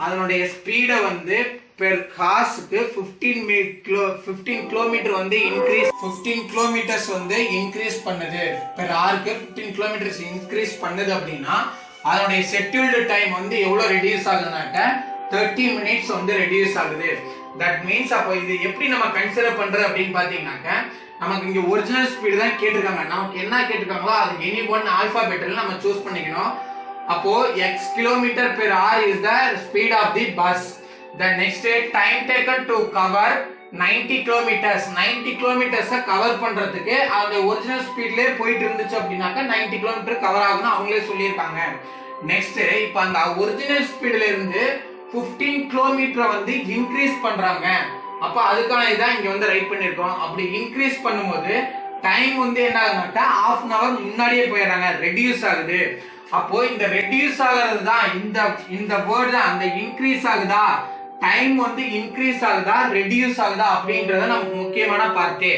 அதனுடைய ஸ்பீடை வந்து பெர் ஹார்ஸ்க்கு 15 கிலோமீட்டர் வந்து 15 கிலோமீட்டர்ஸ் வந்து இன்க்ரீஸ் பண்ணுது. பெர் ஹாருக்கு 15 கிலோமீட்டர்ஸ் இன்க்ரீஸ் பண்ணுது அப்படின்னா அதனுடைய ஷெட்யூல்டு டைம் வந்து எவ்வளோ ரெடியூஸ் ஆகுதுனாக்க 30 மினிட்ஸ் வந்து ரெடியூஸ் ஆகுது. தட் மீன்ஸ் அப்போ இது எப்படி நம்ம கன்சிடர் பண்றது அப்படின்னு பாத்தீங்கன்னாக்க நமக்கு இங்க ஒரிஜினல் ஸ்பீடு தான் கேட்டிருக்காங்க. நமக்கு என்ன கேட்டிருக்காங்களோ அது எனி ஒன் ஆல்பாபெட்ல நம்ம சூஸ் பண்ணிக்கணும். அப்போ x kilometre per hour is the speed of the bus. The next time taken to cover 90 kilometers. 90 kilometers cover பண்றதுக்கு அதோட ஒரிஜினல் ஸ்பீட்லயே போயிட்டு இருந்துச்சு அப்படின்னாக்க 90 கிலோமீட்டர் கவர் ஆகும்னு அவங்களே சொல்லியிருக்காங்க. நெக்ஸ்ட் இப்போ அந்த ஒரிஜினல் ஸ்பீட்ல இருந்து 15 கிலோமீட்டர் வந்து இன்க்ரீஸ் பண்றாங்க. அப்ப அதுக்கான இதான் இங்க வந்து ரைட் பண்ணிருக்கோம். அப்படி இன்க்ரீஸ் பண்ணும்போது டைம் வந்து என்ன ஆகுனாக்கா half an hour முன்னாடியே போயிடுறாங்க, ரெடியூஸ் ஆகுது. அப்போ இந்த ரெடியூஸ் ஆகிறது தான் இந்த வேர்ட் தான் அந்த இன்க்ரீஸ் ஆகுதா, டைம் வந்து இன்க்ரீஸ் ஆகுதா ரெடியூஸ் ஆகுதா அப்படின்றத நமக்கு முக்கியமான பார்ட்டே.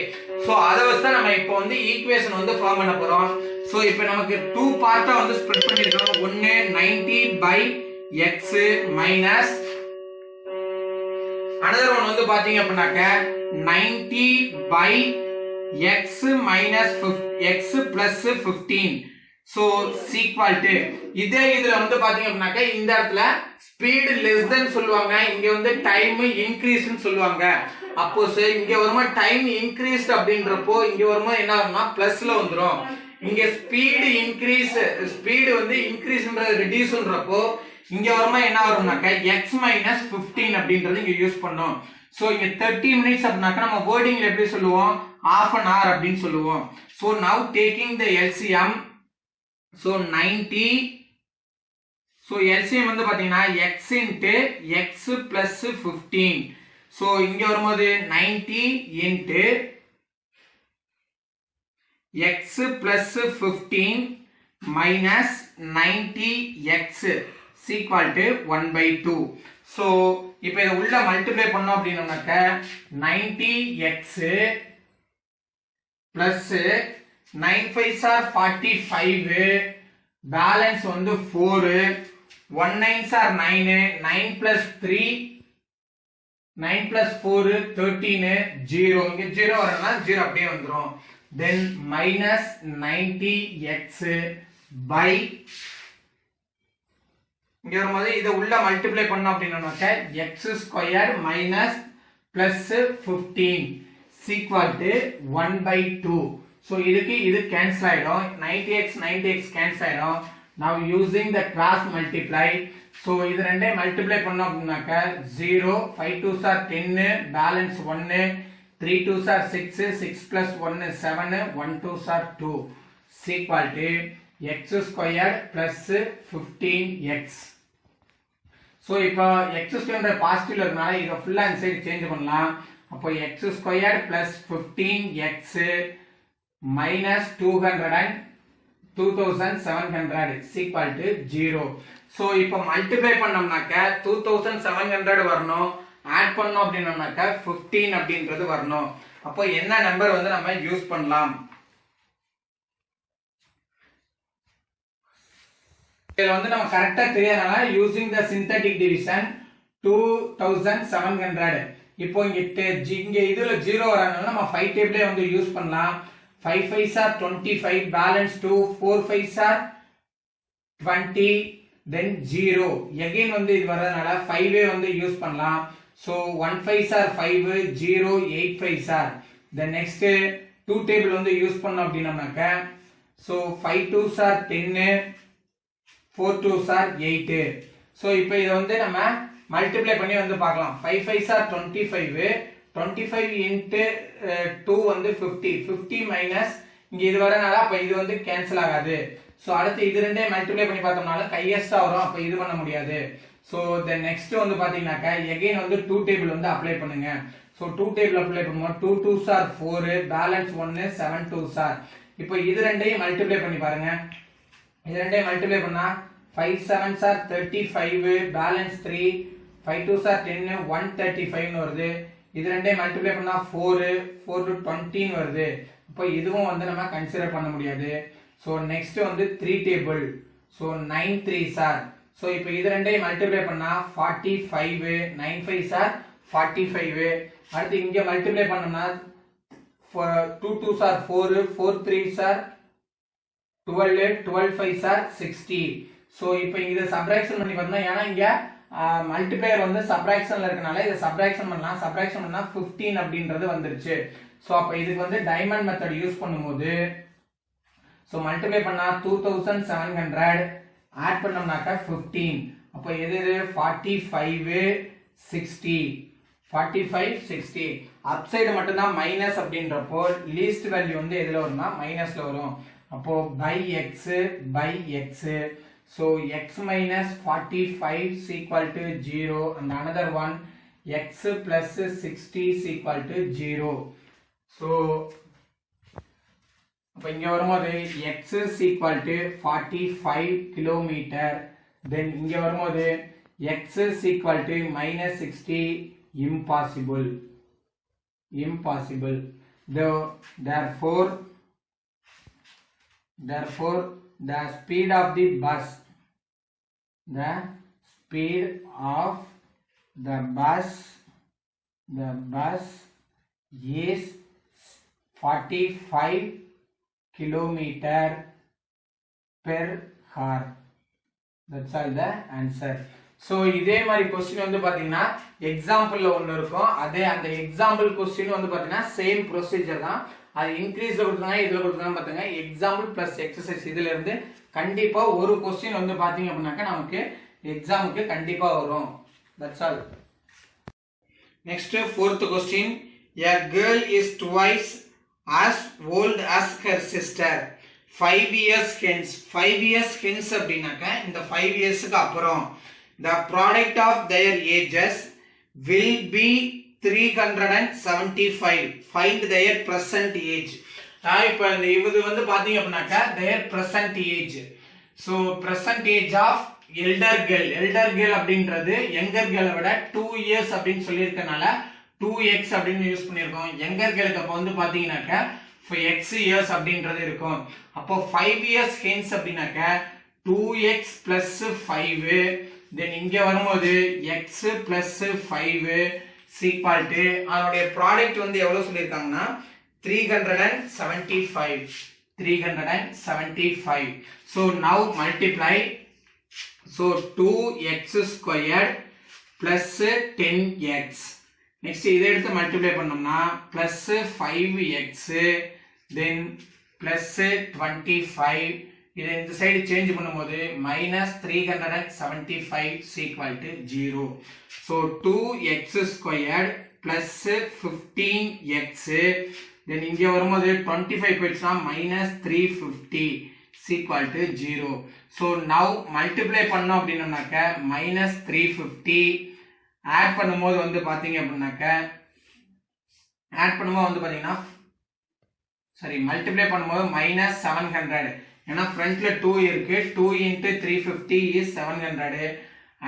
சோ அதை வச்சு தான் நம்ம இப்போ வந்து ஈக்குவேஷன் வந்து ஃபார்ம் பண்ண போறோம். சோ இப்போ நமக்கு 2 பார்ட்டா வந்து ஸ்ப்ளிட் பண்ணிருக்கோம். ஒன்னு 90 by x minus another one வந்து பாத்தீங்க அப்படின்னாக்க 90 by x minus x plus 15. so equal to இதே இதுல வந்து பாத்தீங்க அப்படின்னாக்க இந்த இடத்துல ஸ்பீட் லெஸ் தென் சொல்லுவாங்க, இங்க வந்து டைம் இன்க்ரீஸ் சொல்லுவாங்க. அப்போ இங்க வருமா டைம் இன்க்ரீஸ்ட் அப்படின்றப்போ இங்க வருமா என்ன ஆகும்னா பிளஸ்ல வந்துரும். இங்க ஸ்பீடு இன்க்ரீஸ், ஸ்பீடு வந்து இன்க்ரீஸ்ன்றது ரெடியூஸ்ன்றப்போ இங்க வருமா என்ன வரும்னாக்க x minus 15 அப்படின்றது இங்க யூஸ் பண்ணோம். சோ இங்க 30 மினிட்ஸ் அப்படினாக்க நம்ம வேர்டிங்ல எப்படி சொல்லுவோம், half an hour அப்படின்னு சொல்லுவோம். so now taking the LCM, so 90, so LCM வந்து பாத்தீங்கன்னா x into x plus 15. so இங்க வரும்போது 90 into x plus 15 minus 90x equal to 1/2. so இப்போ இத உள்ள மல்டிப்ளை பண்ணோம் அப்படினாக்க 90x plus 9 5s are 45, balance வந்து 4, 1 9s are 9, 9 plus 3, 9 plus 4 13, 0 இங்க 0 வரனா 0 அப்படியே வந்துரும். then minus 90x by இங்க வரும்போது இத உள்ள மல்டிப்ளை பண்ணோம் அப்படினாக்க x square minus plus 15 equal to 1/2. so இதுக்கு இது கேன்சல் ஆயிடும், 90x கேன்சல் ஆயிடும். now using the cross multiply, so இது ரெண்டே மல்டிப்ளை பண்ணோம் அப்படினாக்க 0 5 2s are 10, balance 1, 3 2s are 6, 6 plus 1 7, 1 2s are 2 equal to x squared plus 15x. so இப்போ x squared பாசிட்டிவ்ல இருக்கனால இத ஃபுல்லா இந்த சைடு சேஞ்ச் பண்ணலாம். அப்போ x squared plus 15x minus 2700 equal to 0. so இப்போ மல்டிப்ளை பண்ணோம்னாக்க 2700 வரணும், ஆட் பண்ணோம் அப்படினோம்னாக்க 15 அப்படின்றது வரணும். அப்போ என்ன நம்பர் வந்து நம்ம யூஸ் பண்ணலாம், இதுல வந்து நம்ம கரெக்ட்டா தெரியாதனால யூசிங் தி சிந்தெடிக் டிவிஷன் 2700. இப்போ இங்க இதுல 0 வரனால நம்ம 5 டேபிளே வந்து யூஸ் பண்ணலாம். 5 5s are 25, balance 2, 4 5s are 20, then 0 again வந்து இது வரதுனால 5 வந்து யூஸ் பண்ணலாம். so 1 5s are 5, 0 8 5s are. the next 2 table வந்து யூஸ் பண்ணோம் அப்படினாக்க so 5 2s are 10, 4 2s are 8. so இப்போ இத வந்து நம்ம மல்டிப்ளை பண்ணி வந்து பார்க்கலாம். 5 5s are 25, 25 into 2 வந்து 50, 50 minus இங்க இது வரனால அப்ப இது வந்து கேன்சல் ஆகாது. சோ அடுத்து இது ரெண்டே மல்டிப்ளை பண்ணி பார்த்தோம்னால கையஸ்டா வரும், அப்ப இது பண்ண முடியாது. சோ the next வந்து பாத்தீங்கன்னாக்க again வந்து 2 டேபிள் வந்து அப்ளை பண்ணுங்க. சோ 2 டேபிள் அப்ளை பண்ணும்போது 2 2s are 4, balance 1, 7 2s are. இப்போ இது ரெண்டையும் மல்டிப்ளை பண்ணி பாருங்க. இது ரெண்டையும் மல்டிப்ளை பண்ணா 5 7s are 35, balance 3, 5 2s are 10, 135 னு வருது. இது ரெண்டையும் மல்டிப்ளை பண்ணா 4 4 to 20 வருது. அப்போ இதுவும் வந்து நம்ம கன்சிடர் பண்ண முடியாது. ஸோ நெக்ஸ்ட் வந்து 3 table. So 9 3s R. So இப்போ இது ரெண்டையும் மல்டிப்ளை பண்ணா 45 9 5s ஆர் 45. அடுத்து இங்க மல்டிப்ளை பண்ணோம்னா 2 2s R 4 4 3s R 12 12 5s R 60. So இப்போ இதை சப்ராக்ஷன் பண்ணி பார்த்தோம்னா ஏன்னா இங்க மல்டிப்ளையர் வந்து சப்ராக்ஷன்ல இருக்கனால இதை சப்ராக்ஷன் பண்ணலாம். சப்ராக்ஷன் பண்ணா 15 அப்படின்றது வந்துருச்சு. ஸோ அப்போ இதுக்கு வந்து டைமண்ட் மெத்தட் யூஸ் பண்ணும்போது ஸோ மல்டிப்ளை பண்ணா 2700 ஆட் பண்ணோம்னாக்கா 15. அப்போ எது 45 60 45 60. அப் சைடு மட்டும் தான் மைனஸ் அப்படின்றப்போ லீஸ்ட் வேல்யூ வந்து எதுல வரும்னா மைனஸ்ல வரும். அப்போ by x. So x minus 45 is equal to 0 and another one x plus 60 is equal to 0. So அப்ப இங்க வரும்போது x is equal to 45 kilometer. Then இங்க வரும்போது x is equal to minus 60. Impossible. Therefore the speed of the bus is 45 kilometer per hour. That's all the answer. So இதே மாதிரி question வந்து பாத்தீங்கன்னா எக்ஸாம்பிள்ல ஒன்னு இருக்கும். அதே அந்த எக்ஸாம்பிள் क्वेश्चन வந்து பாத்தீங்கன்னா சேம் ப்ரொசீஜர் தான். அது இன்க்ரீஸ்ல கொடுத்தாங்க இதுல கொடுத்தாங்க பாத்தீங்க. எக்ஸாம்பிள் பிளஸ் எக்ஸர்சைஸ் இதுல இருந்து கண்டிப்பா ஒரு क्वेश्चन வந்து பாத்தீங்க அப்படினாக்க நமக்கு எக்ஸாமுக்கு கண்டிப்பா வரும். That's all. Next fourth question. A girl is twice as old as her sister. 5 years hence. 5 years hence அப்படினாக்க இந்த 5 இயர்ஸ்க்கு அப்புறம் the product of their ages will be 375. Find their present age. இப்போ இது வந்து பாத்தீங்க அப்படினாக்க their present age. So present age of elder girl அப்படின்றது younger girl விட 2 years அப்படினு சொல்லிருக்கனால 2x அப்படினு யூஸ் பண்ணிருக்கோம். younger girlக்கு அப்ப வந்து பாத்தீங்கன்னாக்க x years அப்படின்றது இருக்கும். அப்போ 5 years hence அப்படினாக்க 2x plus 5. then இங்க வரும்போது x plus 5 is equal to அதோட ப்ராடக்ட் வந்து எவ்வளவு சொல்லிருக்காங்கன்னா 375. So now multiply. So 2x squared plus 10x. next இதை எடுத்து மல்டிப்ளை பண்ணோம்னா plus 5x then plus 25. இதை இந்த சைடு சேஞ்ச் பண்ணும்போது minus 375 is equal to 0. So 2x squared plus 15x then இங்க வரும்போது 25 போயிடுச்சுனா minus 350 is equal to 0. So now multiply பண்ணோம் அப்படின்னாக்க minus 350 ஆட் பண்ணும்போது வந்து பாத்தீங்க அப்படின்னாக்க மல்டிப்ளை பண்ணும்போது minus 700. ஏன்னா ஃப்ரண்ட்ல 2 இருக்கு. 2 into 350 is 700.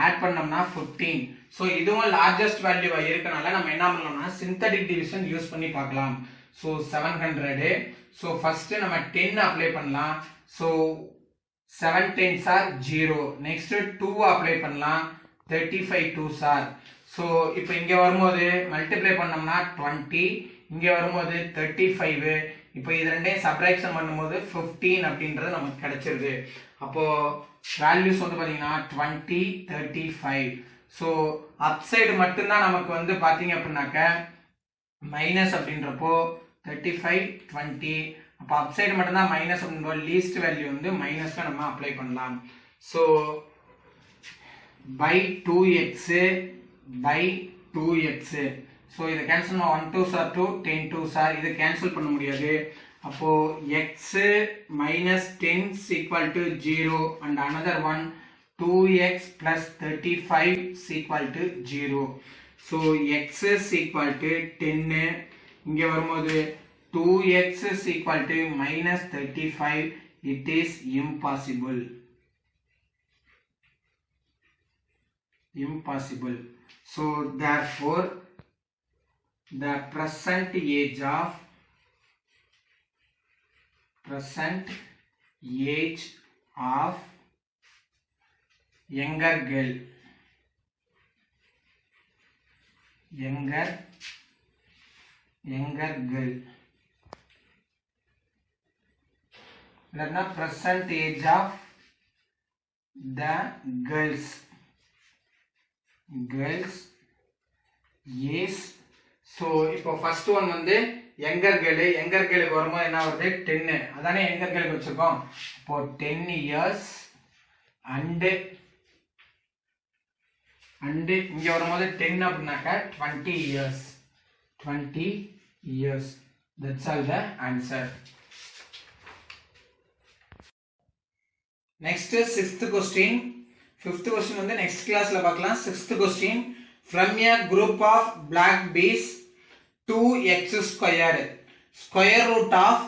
ஆட் பண்ணோம்னா 15. ஸோ இதுவும் லார்ஜஸ்ட் வேல்யூவா இருக்கனால நம்ம என்ன பண்ணலாம்னா சிந்தட்டிக் டிவிஷன் யூஸ் பண்ணி பார்க்கலாம். ஸோ 700. ஸோ ஃபர்ஸ்ட் நம்ம 10 அப்ளை பண்ணலாம். So 7 10s are 0. Next 2 apply பண்ணலாம். 35 2s are. ஸோ இப்போ இங்க வரும்போது மல்டிப்ளை பண்ணோம்னா 20. இங்க வரும்போது 35. இப்போ இது ரெண்டையும் சப்ட்ராக்ஷன் பண்ணும்போது 15 அப்படின்றது நமக்கு கிடைச்சிருது. அப்போ வேல்யூஸ் வந்து பாத்தீங்கன்னா 20 35. ஸோ அப் சைடு மட்டும்தான் நமக்கு வந்து பாத்தீங்க அப்படின்னாக்க மைனஸ் அப்படின்றப்போ 35 20. அப்போ அப் சைடு மட்டும்தான் மைனஸ் அப்படின்றப்போ லீஸ்ட் வேல்யூ வந்து மைனஸ்ல நம்ம அப்ளை பண்ணலாம். So by 2x by 2x. So இதை கேன்சல் பண்ண 1 2s are 2 10 2s are. இதை கேன்சல் பண்ண முடியாது. அப்போ x minus 10 is equal to 0 and another one 2x plus 35 is equal to 0. So x is equal to 10. இங்க வரும்போது 2x is equal to minus 35. It is impossible. So therefore the present age of younger girl இல்லைன்னா present age of the girls is. So இப்போ first one வந்து younger girlக்கு வரும்போது என்ன வருது 10, அதானே younger girlக்கு வச்சிருக்கோம். இப்போ 10 years and இங்க வரும்போது 10 அப்படின்னாக்கா 20 years. That's all the answer. Next, sixth question. Fifth question வந்து next classல பார்க்கலாம். Sixth question. From a group of black bees, 2x squared. Square root of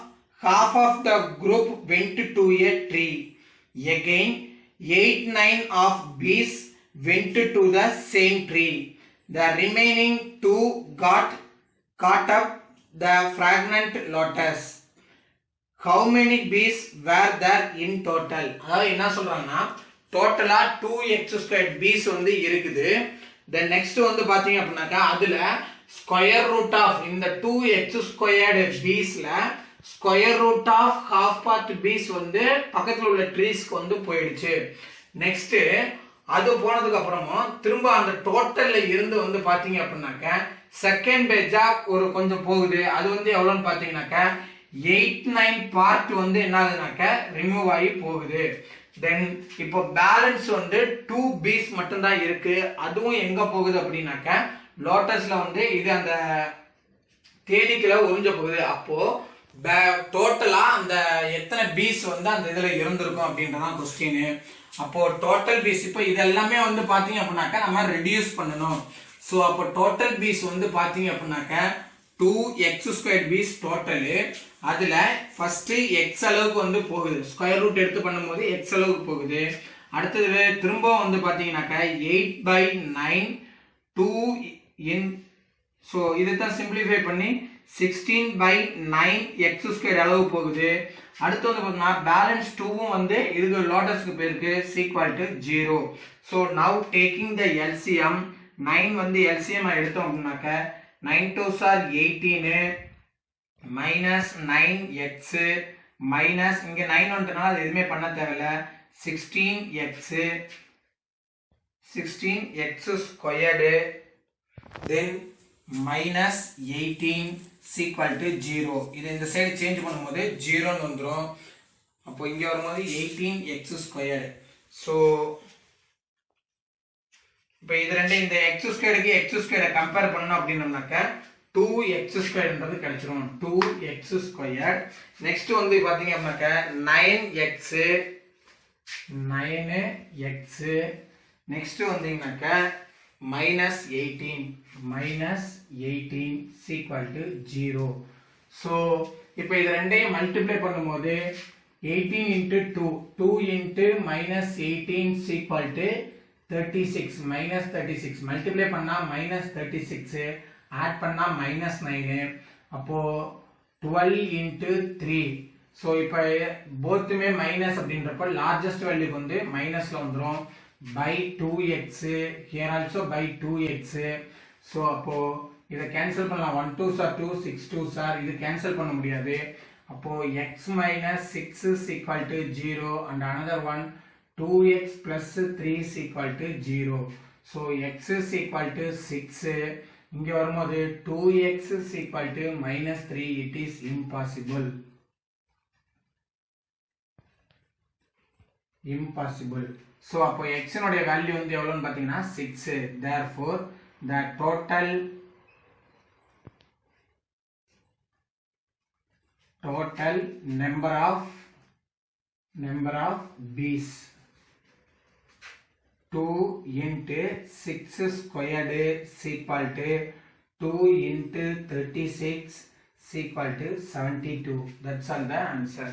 half of the group went to a tree. Again, 8, 9 of bees went to the same tree. The remaining 2 got caught up the fragrant lotus. How many bees were there in total? அதாவது என்ன சொல்றாங்கன்னா டோட்டலா 2x squared bees வந்து இருக்குது. Then next வந்து பாத்தீங்க அப்படின்னாக்கா அதுல ஸ்கொயர் ரூட் ஆஃப் இந்த 2x squared beesல square root of half part bees வந்து பக்கத்துல உள்ள ட்ரீஸ்க்கு வந்து போயிடுச்சு. நெக்ஸ்ட் அது போனதுக்கு அப்புறமா திரும்ப அந்த டோட்டல்ல இருந்து வந்து பாத்தீங்க அப்படின்னாக்க செகண்ட் பேஜா ஒரு கொஞ்சம் போகுது. அது வந்து எவ்வளவுன்னு பாத்தீங்கன்னாக்க 8, 9 பார்ட் வந்து என்ன ஆகுதுனாக்க ரிமூவ் ஆகி போகுது. தென் இப்போ பேலன்ஸ் வந்து 2 பீஸ் மட்டும் தான் இருக்கு. அதுவும் எங்க போகுது அப்படின்னாக்க லோட்டஸ்ல வந்து இது அந்த தேனீக்குல உறிஞ்ச போகுது. அப்போ டோட்டலா அந்த எத்தனை பீஸ் வந்து அந்த இதுல இருந்திருக்கும் அப்படின்றதான் கொஸ்டின். அப்போ டோட்டல் பீஸ் இப்போ இது எல்லாமே வந்து பாத்தீங்க அப்படின்னாக்க நம்ம ரெடியூஸ் பண்ணணும். ஸோ அப்போ டோட்டல் பீஸ் வந்து பாத்தீங்க அப்படின்னாக்க 2x squared bees டோட்டல். அதுல ஃபர்ஸ்ட் x அளவுக்கு வந்து போகுது. ஸ்கொயர் ரூட் எடுத்து பண்ணும்போது x அளவுக்கு போகுது. அடுத்தது திரும்ப வந்து பாத்தீங்கன்னாக்க 8/9 2 in. ஸோ இதுதான் சிம்பிளிஃபை பண்ணி 16/9 x squared அளவு போகுது. அடுத்து வந்து பார்த்தீங்கன்னா பேலன்ஸ் 2வும் வந்து இதுக்கு லோட்டஸ்க்கு பேருக்கு equal to 0. So now taking the LCM 9 வந்து LCM எடுத்தோம் அப்படின்னாக்க 9 2s are 18 minus 9x minus இங்க 9 வந்துட்டனால அது எதுவுமே பண்ண தேவையில்ல 16x squared then minus 18 equal to 0. இது இந்த சைடு சேஞ்ச் பண்ணும்போது 0 ன்னு வந்துரும். அப்போ இங்க வரும்போது 18x squared. ஸோ இப்போ இது ரெண்டு இந்த x squared x squared compare பண்ணோம் அப்படின்னோம்னாக்க 2x squaredன்றது கிடைச்சிரும். 2x squared. நெக்ஸ்ட் வந்து பாத்தீங்க அப்படின்னாக்க 9x நெக்ஸ்ட் வந்தீங்கன்னாக்க minus 18 equal to 0. ஸோ இப்போ இது ரெண்டையும் மல்டிப்ளை பண்ணும்போது 18 into 2 into minus 18 equal to 36 minus 36 multiply பண்ணா minus 36 ஆட் பண்ணா minus 9 அப்போ 12 into 3. ஸோ இப்போ போத்துமே மைனஸ் அப்படின்றப்ப லார்ஜஸ்ட் வேல்யூக்கு வந்து மைனஸ்ல வந்துடும் by 2x here also by 2x. So அப்போ இதை கேன்சல் பண்ணலாம். 1 2s are 2 6 2s are இது கேன்சல் பண்ண முடியாது. அப்போ x minus 6 is equal to 0 and another one 2x plus 3 is equal to 0. So x is equal to 6. இங்க வரும்போது 2x is equal to minus 3. It is impossible. So அப்போ x னுடைய value வந்து எவ்வளவுன்னு பாத்தீங்கன்னா 6. Therefore the total number of bees 2 into 6 squared is equal to 2 into 36 is equal to 72. That's all the answer.